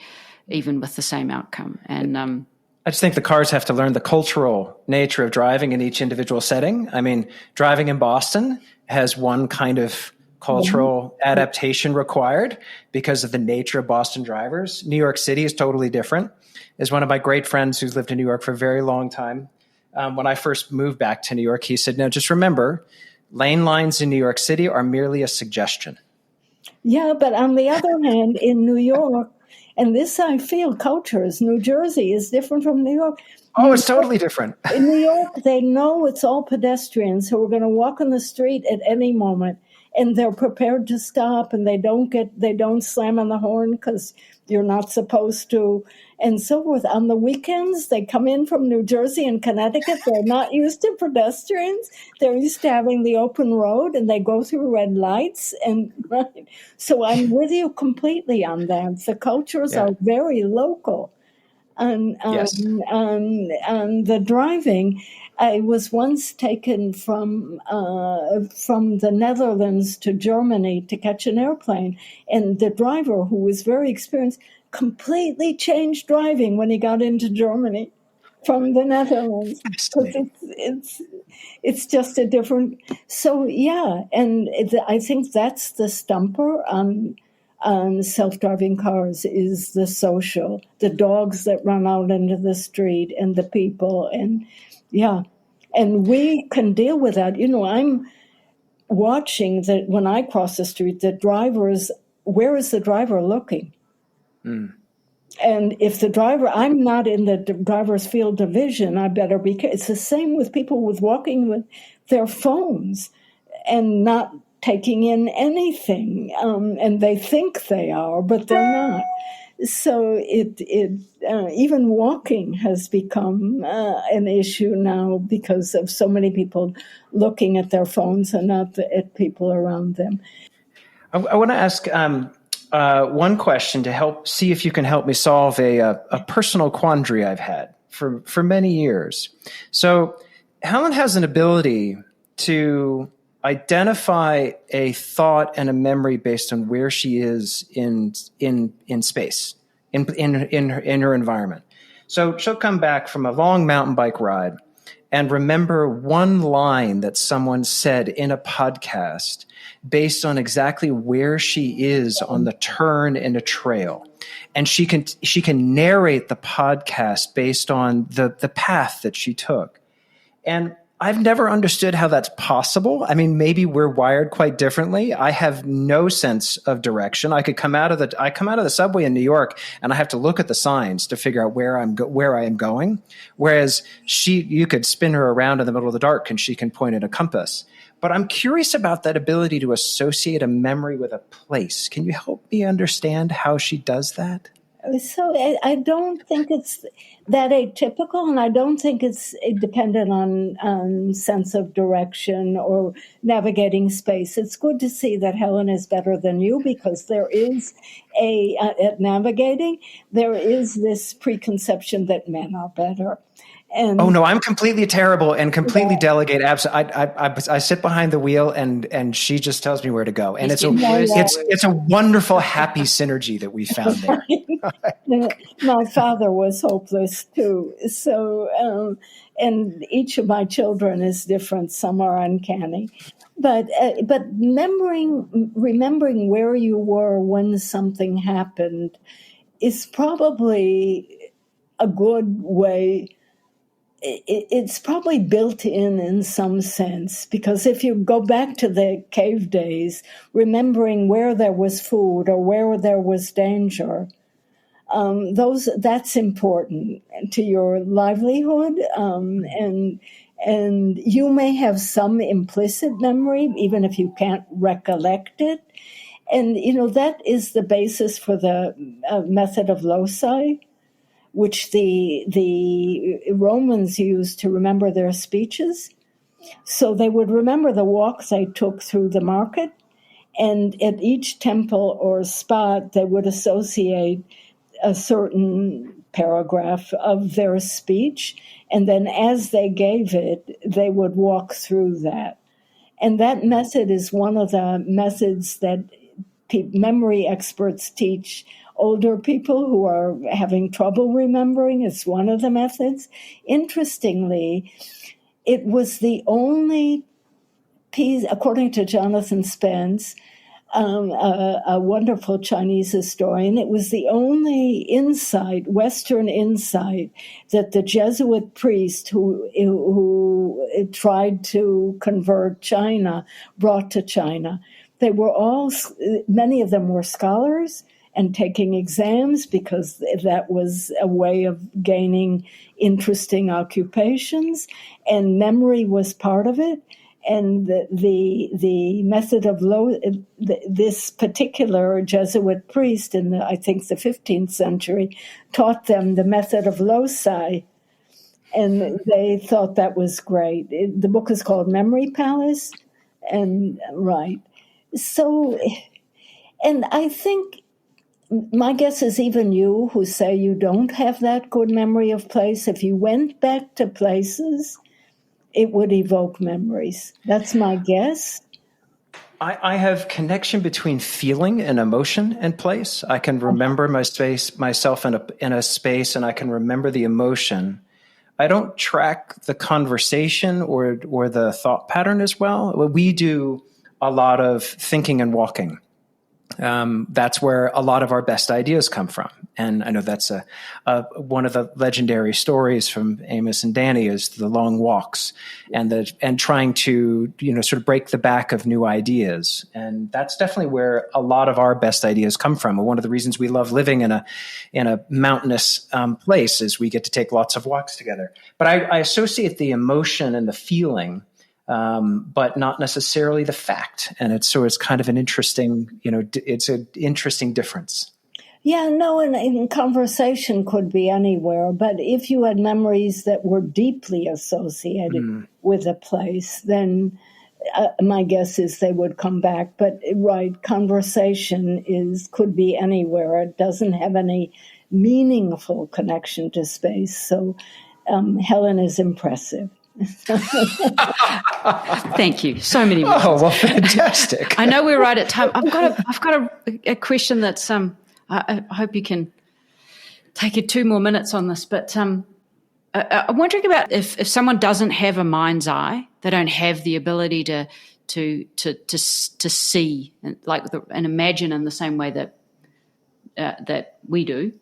even with the same outcome. And I just think the cars have to learn the cultural nature of driving in each individual setting. I mean, driving in Boston has one kind of cultural adaptation required because of the nature of Boston drivers. New York City is totally different. As one of my great friends who's lived in New York for a very long time, when I first moved back to New York, he said, no, just remember, lane lines in New York City are merely a suggestion. Yeah, but on the other hand, in New York, and this I feel cultures, New Jersey is different from New York. Oh, it's totally different. In New York, they know it's all pedestrians who are going to walk on the street at any moment, and they're prepared to stop, and they don't slam on the horn because you're not supposed to, and so forth. On the weekends, they come in from New Jersey and Connecticut. They're not used to pedestrians. They're used to having the open road, and they go through red lights. And right. So I'm with you completely on that. The cultures are very local. On the driving, I was once taken from the Netherlands to Germany to catch an airplane, and the driver, who was very experienced, completely changed driving when he got into Germany from the Netherlands, because it's just a different. So yeah, and I think that's the stumper on self-driving cars is the social, the dogs that run out into the street and the people, and and we can deal with that. I'm watching that when I cross the street, the drivers, where is the driver looking? And if the driver, I'm not in the driver's field of vision, I better be. It's the same with people with walking with their phones and not taking in anything, and they think they are, but they're not. So even walking has become an issue now because of so many people looking at their phones and not at people around them. I want to ask one question to help see if you can help me solve a personal quandary I've had for many years. So Helen has an ability to identify a thought and a memory based on where she is in space, in her environment. So she'll come back from a long mountain bike ride and remember one line that someone said in a podcast based on exactly where she is on the turn in a trail. And she can narrate the podcast based on the path that she took. And I've never understood how that's possible. I mean, maybe we're wired quite differently. I have no sense of direction. I come out of the subway in New York, and I have to look at the signs to figure out where I am going. Whereas you could spin her around in the middle of the dark, and she can point at a compass. But I'm curious about that ability to associate a memory with a place. Can you help me understand how she does that? So I don't think it's that atypical, and I don't think it's dependent on sense of direction or navigating space. It's good to see that Helen is better than you, because there is at navigating, there is this preconception that men are better. And oh no, I'm completely terrible and completely delegate. I sit behind the wheel and she just tells me where to go, and it's a wonderful, happy synergy that we found there. My father was hopeless too. So, and each of my children is different. Some are uncanny, but remembering where you were when something happened is probably a good way. It's probably built in some sense, because if you go back to the cave days, remembering where there was food or where there was danger, that's important to your livelihood, and you may have some implicit memory, even if you can't recollect it. And, that is the basis for the method of loci, which the Romans used to remember their speeches. So they would remember the walk they took through the market, and at each temple or spot, they would associate a certain paragraph of their speech, and then as they gave it, they would walk through that. And that method is one of the methods that memory experts teach older people who are having trouble remembering. It's one of the methods. Interestingly, it was the only piece, according to Jonathan Spence, a wonderful Chinese historian, it was the only insight, Western insight, that the Jesuit priest who tried to convert China brought to China. They were many of them were scholars and taking exams, because that was a way of gaining interesting occupations, and memory was part of it. And the method of this particular Jesuit priest in I think the 15th century taught them the method of loci, and they thought that was great. The book is called Memory Palace, and right. So, and I think my guess is even you who say you don't have that good memory of place, if you went back to places, it would evoke memories. That's my guess. I have connection between feeling and emotion and place. I can remember myself in a space, and I can remember the emotion. I don't track the conversation or the thought pattern as well. We do a lot of thinking and walking. That's where a lot of our best ideas come from. And I know that's one of the legendary stories from Amos and Danny is the long walks and trying to, sort of break the back of new ideas. And that's definitely where a lot of our best ideas come from. And one of the reasons we love living in a mountainous place is we get to take lots of walks together. But I associate the emotion and the feeling, but not necessarily the fact. And it's kind of an interesting, it's an interesting difference. Yeah, no, and conversation could be anywhere. But if you had memories that were deeply associated with a place, then my guess is they would come back. But right, conversation could be anywhere. It doesn't have any meaningful connection to space. So Helen is impressive. Thank you. So many more. Oh, well, fantastic. I know we're right at time. I've got a question that's I hope you can take it 2 more minutes on this, but I'm wondering about if someone doesn't have a mind's eye, they don't have the ability to see and imagine in the same way that we do,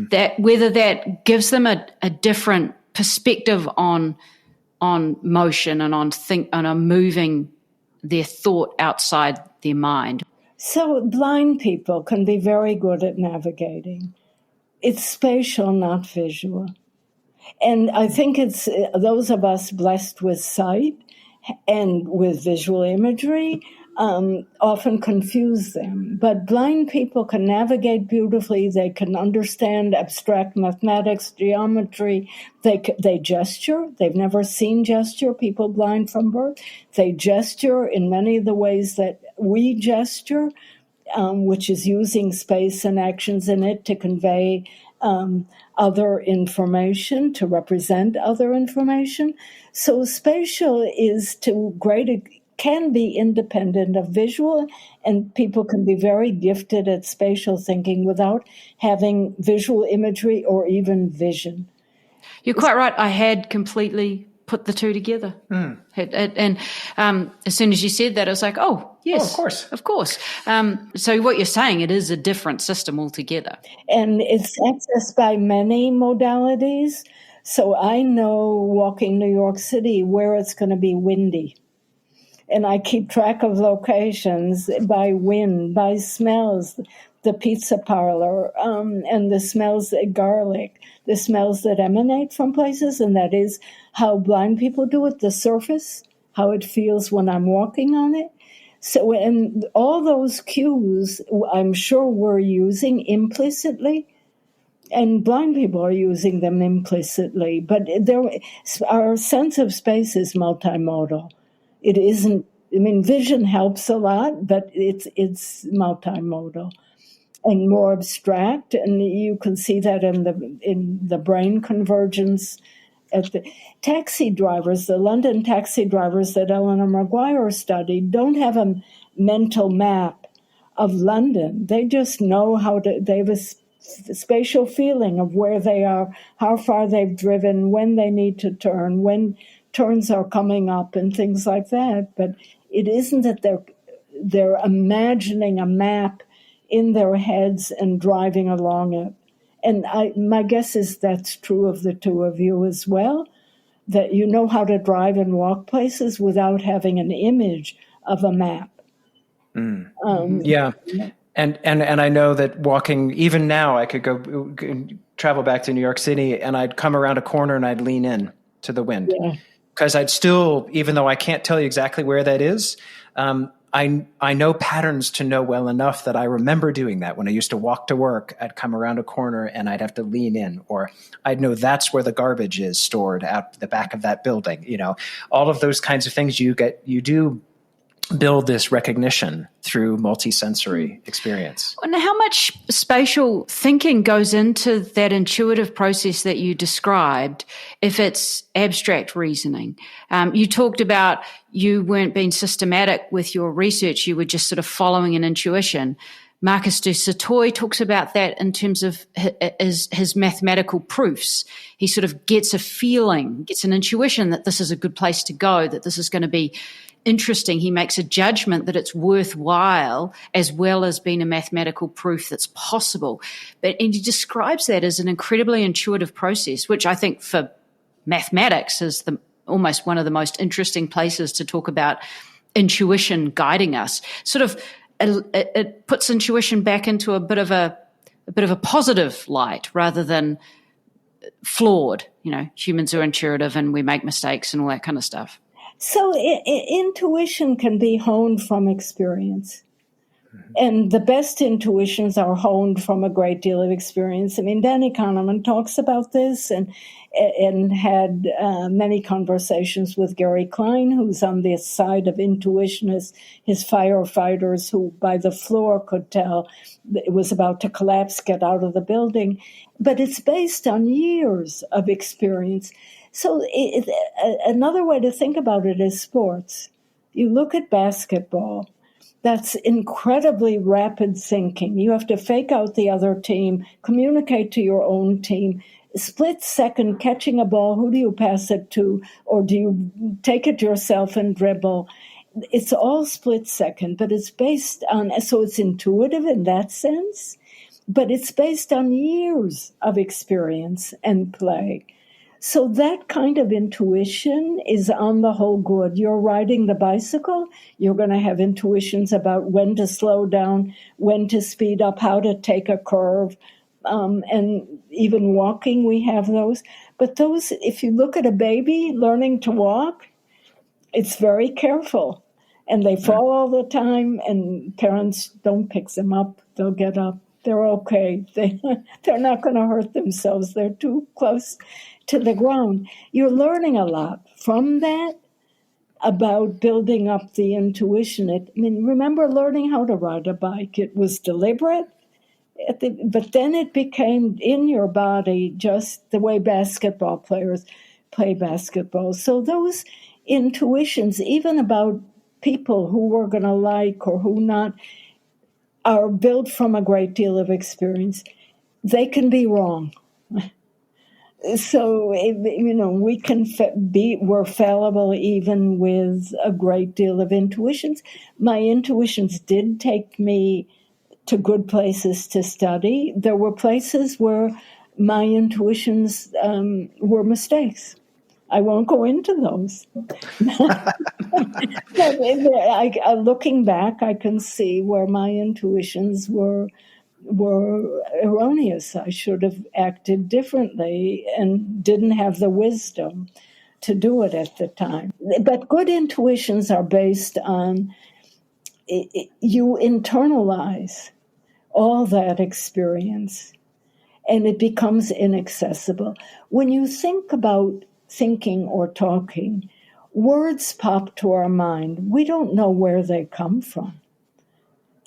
that whether that gives them a different perspective on motion and on moving their thought outside their mind. So blind people can be very good at navigating. It's spatial, not visual. And I think it's those of us blessed with sight and with visual imagery often confuse them. But blind people can navigate beautifully. They can understand abstract mathematics, geometry. They gesture. They've never seen gesture, people blind from birth. They gesture in many of the ways that we gesture, which is using space and actions in it to convey other information, to represent other information. So spatial can be independent of visual, and people can be very gifted at spatial thinking without having visual imagery or even vision. You're quite right. I had completely put the two together. And as soon as you said that, I was like, oh, yes, of course. So what you're saying, it is a different system altogether. And it's accessed by many modalities. So I know walking New York City where it's going to be windy. And I keep track of locations by wind, by smells, the pizza parlor, and the smells of garlic, the smells that emanate from places. And that is how blind people do it, the surface, how it feels when I'm walking on it. So, and all those cues, I'm sure we're using implicitly, and blind people are using them implicitly. But our sense of space is multimodal. It isn't, I mean, vision helps a lot, but it's multimodal and more abstract. And you can see that in the brain convergence. At the taxi drivers, the London taxi drivers that Eleanor Maguire studied don't have a mental map of London. They just know they have a spatial feeling of where they are, how far they've driven, when they need to turn, when turns are coming up and things like that. But it isn't that they're imagining a map in their heads and driving along it. And my guess is that's true of the two of you as well, that you know how to drive and walk places without having an image of a map. Yeah. And I know that walking, even now, I could go travel back to New York City and I'd come around a corner and I'd lean in to the wind. Yeah. Because I'd still, even though I can't tell you exactly where that is, I know patterns to know well enough that I remember doing that. When I used to walk to work, I'd come around a corner and I'd have to lean in, or I'd know that's where the garbage is stored at the back of that building. You know, all of those kinds of things you do build this recognition through multisensory experience. And how much spatial thinking goes into that intuitive process that you described if it's abstract reasoning? You talked about you weren't being systematic with your research, you were just sort of following an intuition. Marcus du Sautoy talks about that in terms of his mathematical proofs. He sort of gets a feeling, gets an intuition that this is a good place to go, that this is going to be interesting. He makes a judgment that it's worthwhile, as well as being a mathematical proof that's possible. And he describes that as an incredibly intuitive process, which I think for mathematics is almost one of the most interesting places to talk about intuition guiding us. Sort of, it puts intuition back into a bit of a positive light rather than flawed. You know, humans are intuitive and we make mistakes and all that kind of stuff. So intuition can be honed from experience. And the best intuitions are honed from a great deal of experience. I mean, Danny Kahneman talks about this and had many conversations with Gary Klein, who's on the side of intuitionists, his firefighters who by the floor could tell it was about to collapse, get out of the building. But it's based on years of experience. So another way to think about it is sports. You look at basketball, that's incredibly rapid thinking. You have to fake out the other team, communicate to your own team, split second catching a ball, who do you pass it to, or do you take it yourself and dribble? It's all split second, but it's based on, so it's intuitive in that sense, but it's based on years of experience and play. So that kind of intuition is on the whole good. You're riding the bicycle, you're going to have intuitions about when to slow down, when to speed up, how to take a curve, and even walking, we have those. But those, if you look at a baby learning to walk, it's very careful. And they fall all the time, and parents don't pick them up. They'll get up. They're okay. They're not going to hurt themselves. They're too close to the ground. You're learning a lot from that about building up the intuition. Remember learning how to ride a bike. It was deliberate, but then it became in your body just the way basketball players play basketball. So those intuitions, even about people who we're going to like or who not, are built from a great deal of experience. They can be wrong. So, we can we're fallible even with a great deal of intuitions. My intuitions did take me to good places to study. There were places where my intuitions were mistakes. I won't go into those. But looking back, I can see where my intuitions were erroneous. I should have acted differently and didn't have the wisdom to do it at the time. But good intuitions are based on you internalize all that experience and it becomes inaccessible. When you think about thinking or talking, words pop to our mind. We don't know where they come from.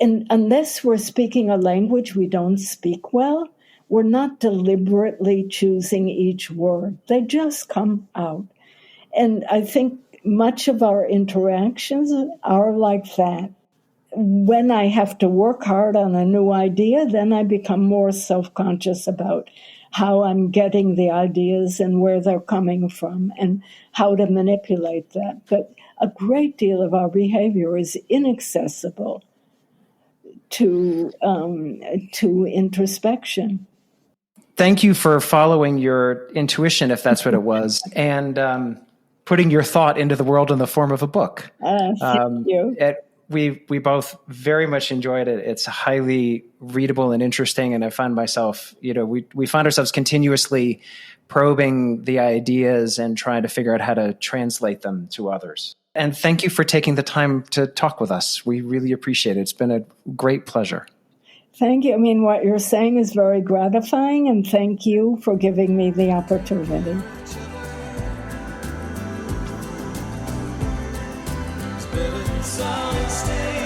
And unless we're speaking a language we don't speak well, we're not deliberately choosing each word. They just come out. And I think much of our interactions are like that. When I have to work hard on a new idea, then I become more self-conscious about how I'm getting the ideas and where they're coming from and how to manipulate that. But a great deal of our behavior is inaccessible to introspection. Thank you for following your intuition, if that's what it was, and putting your thought into the world in the form of a book. Thank you. We both very much enjoyed it. It's highly readable and interesting, and I find myself, we find ourselves continuously probing the ideas and trying to figure out how to translate them to others. And thank you for taking the time to talk with us. We really appreciate it. It's been a great pleasure. Thank you. I mean, what you're saying is very gratifying, and thank you for giving me the opportunity. Stay